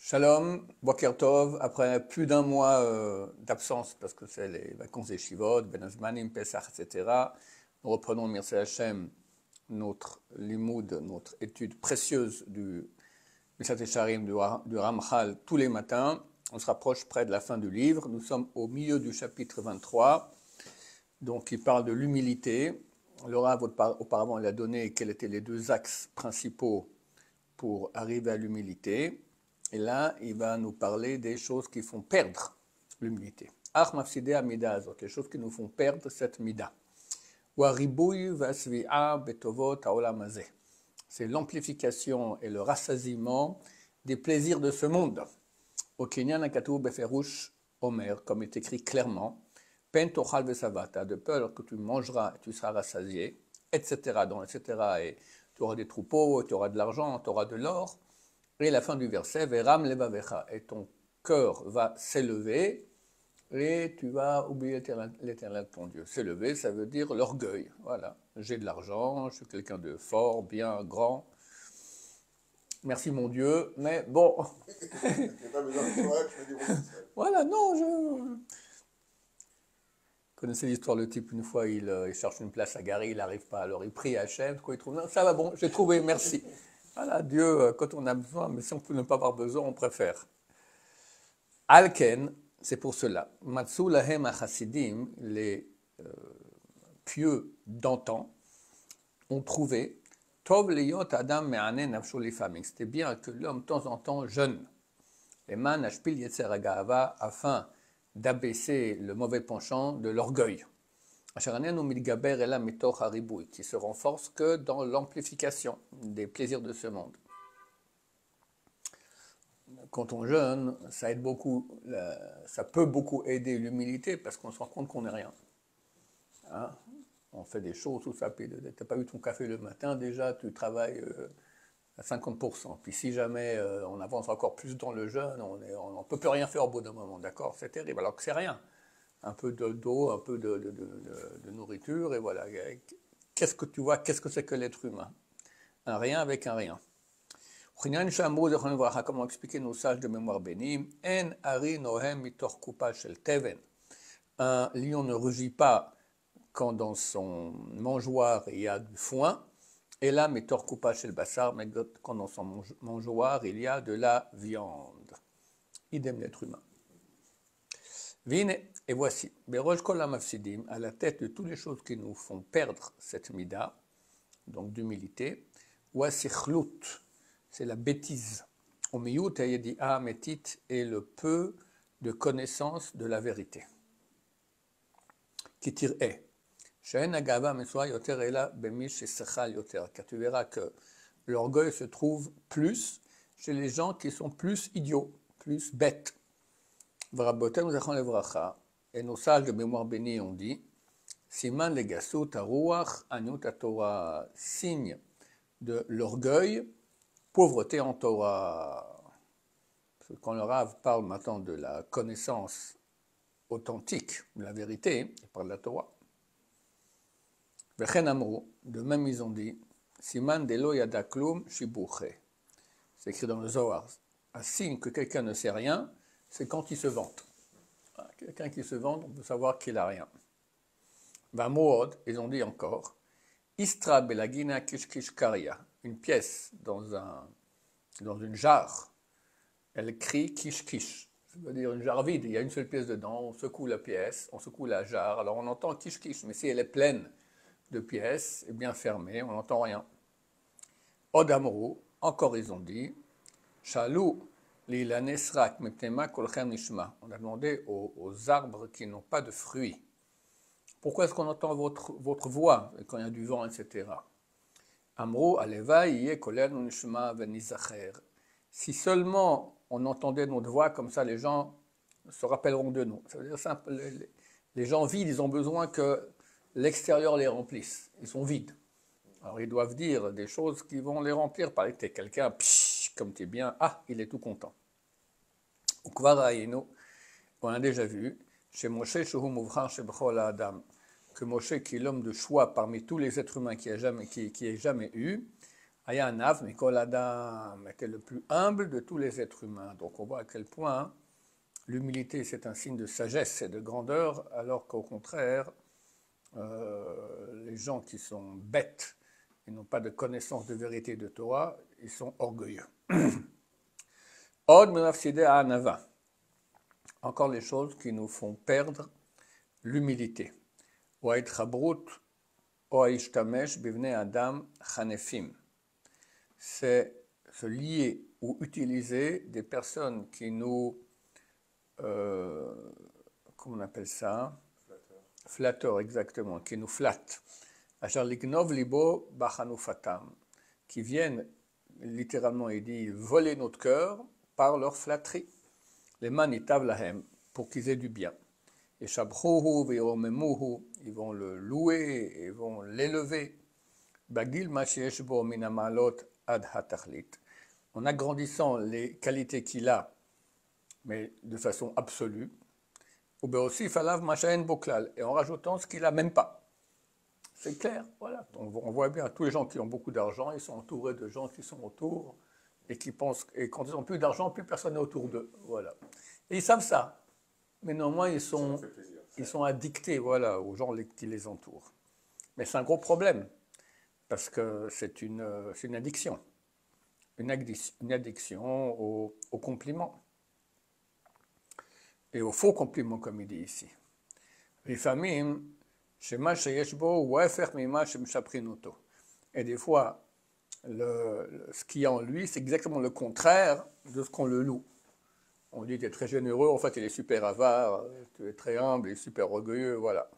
Shalom, Boker Tov, après plus d'un mois d'absence, parce que c'est les vacances des Shivot, Ben Azmanim, Pesach, etc., nous reprenons, Mircea Hashem, notre limoud, notre étude précieuse du Mishat Yesharim, du Ramchal, tous les matins. On se rapproche près de la fin du livre. Nous sommes au milieu du chapitre 23, donc il parle de l'humilité. Le Rav, auparavant, il a donné quels étaient les deux axes principaux pour arriver à l'humilité. Et là, il va nous parler des choses qui font perdre l'humilité. Ach mafsideh amida azot, les choses qui nous font perdre cette mida. Waribouy vasvi'a betovot haolam hazeh. C'est l'amplification et le rassasiement des plaisirs de ce monde. Au Kenyan akatou beferush omer, comme est écrit clairement, pen tochal vesavata, de peur que tu mangeras et tu seras rassasié, etc. Donc, etc. Et tu auras des troupeaux, tu auras de l'argent, tu auras de l'or. Et la fin du verset, Veram levavecha, et ton cœur va s'élever et tu vas oublier l'éternel ton Dieu. S'élever, ça veut dire l'orgueil. Voilà, j'ai de l'argent, je suis quelqu'un de fort, bien, grand. Merci mon Dieu, mais bon. Voilà, non, je connaissais l'histoire, le type, une fois, il cherche une place à garer, il n'arrive pas, alors il prie à Hachem, quoi, il trouve, non, ça va, bon, j'ai trouvé, merci. Voilà, Dieu, quand on a besoin, mais si on peut ne pas avoir besoin, on préfère. Alken, c'est pour cela. Matsu lahem achasidim, les pieux d'antan, ont trouvé Tov leyot adam me'anen nafsho lifamim. C'était bien que l'homme, de temps en temps, jeûne. Les man ashpil yetzer hagahava, afin d'abaisser le mauvais penchant de l'orgueil. Asheranenu mitgaber ela mitoch haribui, qui se renforce que dans l'amplification des plaisirs de ce monde. Quand on jeûne, ça aide beaucoup, ça peut beaucoup aider l'humilité parce qu'on se rend compte qu'on n'est rien. Hein, on fait des choses, tout ça, puis tu n'as pas eu ton café le matin, déjà tu travailles à 50%. Puis si jamais on avance encore plus dans le jeûne, on ne peut plus rien faire au bout d'un moment, d'accord? C'est terrible, alors que c'est rien. Un peu d'eau, un peu de nourriture, et voilà. Qu'est-ce que tu vois, qu'est-ce que c'est que l'être humain? Un rien avec un rien. Comment expliquer nos sages de mémoire bénie? Un lion ne rugit pas quand dans son mangeoire il y a du foin, et là, mitor coupa chez le bassar, mais quand dans son mangeoire il y a de la viande. Idem l'être humain. Vine, et voici, Berosh kol hamafsidim, à la tête de toutes les choses qui nous font perdre cette mida, donc d'humilité, wasichlut, c'est la bêtise. Au miyut ayedi'a metit, et le peu de connaissance de la vérité. Qui tire est. She'en agava mesua yoter ela bemish sechal yoter. Car tu verras que l'orgueil se trouve plus chez les gens qui sont plus idiots, plus bêtes. V'rabotem zechon levracha. Et nos sages de mémoire bénie ont dit Siman legasut haruach anut Torah, signe de l'orgueil, pauvreté en Torah. Parce que quand le Rav parle maintenant de la connaissance authentique, de la vérité, il parle de la Torah. Vechen amru, de même ils ont dit Siman delo yada klum shibuche. C'est écrit dans le Zohar. Un signe que quelqu'un ne sait rien, c'est quand il se vante. Quelqu'un qui se vante, on peut savoir qu'il n'a rien. Vamod, ils ont dit encore Istra belagina kishkishkaria, une pièce dans une jarre, elle crie kish-kish. Ça veut dire une jarre vide, il y a une seule pièce dedans, on secoue la pièce, on secoue la jarre, alors on entend kish-kish, mais si elle est pleine de pièces et bien fermée, on n'entend rien. Odamru, encore ils ont dit Shalou lila nesrak mepnema kolchem nishma. On a demandé aux arbres qui n'ont pas de fruits. Pourquoi est-ce qu'on entend votre voix quand il y a du vent, etc. Amrou aleva yé kolenu nishma venizacher. Si seulement on entendait notre voix, comme ça les gens se rappelleront de nous. Ça veut dire simple, les gens vides, ils ont besoin que l'extérieur les remplisse. Ils sont vides. Alors ils doivent dire des choses qui vont les remplir. Par exemple, quelqu'un, comme tu es bien, il est tout content. On a déjà vu, chez Moshe, que Moshe, qui est l'homme de choix parmi tous les êtres humains qui ait jamais eu, Ayanav, Mikol Adam était le plus humble de tous les êtres humains. Donc on voit à quel point l'humilité c'est un signe de sagesse et de grandeur, alors qu'au contraire, les gens qui sont bêtes et n'ont pas de connaissance de vérité de Torah, ils sont orgueilleux. Od menafside anava. Encore les choses qui nous font perdre l'humilité. Oaït chabrut, oaïshtamesh bivne adam chanefim. C'est se lier ou utiliser des personnes qui nous, comment on appelle ça? Flatteurs, exactement, qui nous flattent. Achar lignov libo bachanufatam, qui viennent, littéralement il dit, voler notre cœur par leur flatterie. Les manitav lahem, pour qu'ils aient du bien. Et shabchuhu ve'omemuhu, ils vont le louer, ils vont l'élever. Bagil mashiesh bo minamalot ad hatachlit. En agrandissant les qualités qu'il a, mais de façon absolue, ou bien aussi falav mashaen boklal, et en rajoutant ce qu'il n'a même pas. C'est clair, voilà. On voit bien, tous les gens qui ont beaucoup d'argent, ils sont entourés de gens qui sont autour, et qui pensent, et quand ils n'ont plus d'argent, plus personne n'est autour d'eux, voilà. Et ils savent ça, mais néanmoins ils sont addictés, voilà, aux gens qui les entourent. Mais c'est un gros problème, parce que c'est une addiction. Une addiction aux compliments. Et aux faux compliments, comme il dit ici. Et des fois, ce qu'il y a en lui, c'est exactement le contraire de ce qu'on le loue. On dit qu'il est très généreux, en fait il est super avare, il est très humble, il est super orgueilleux, voilà.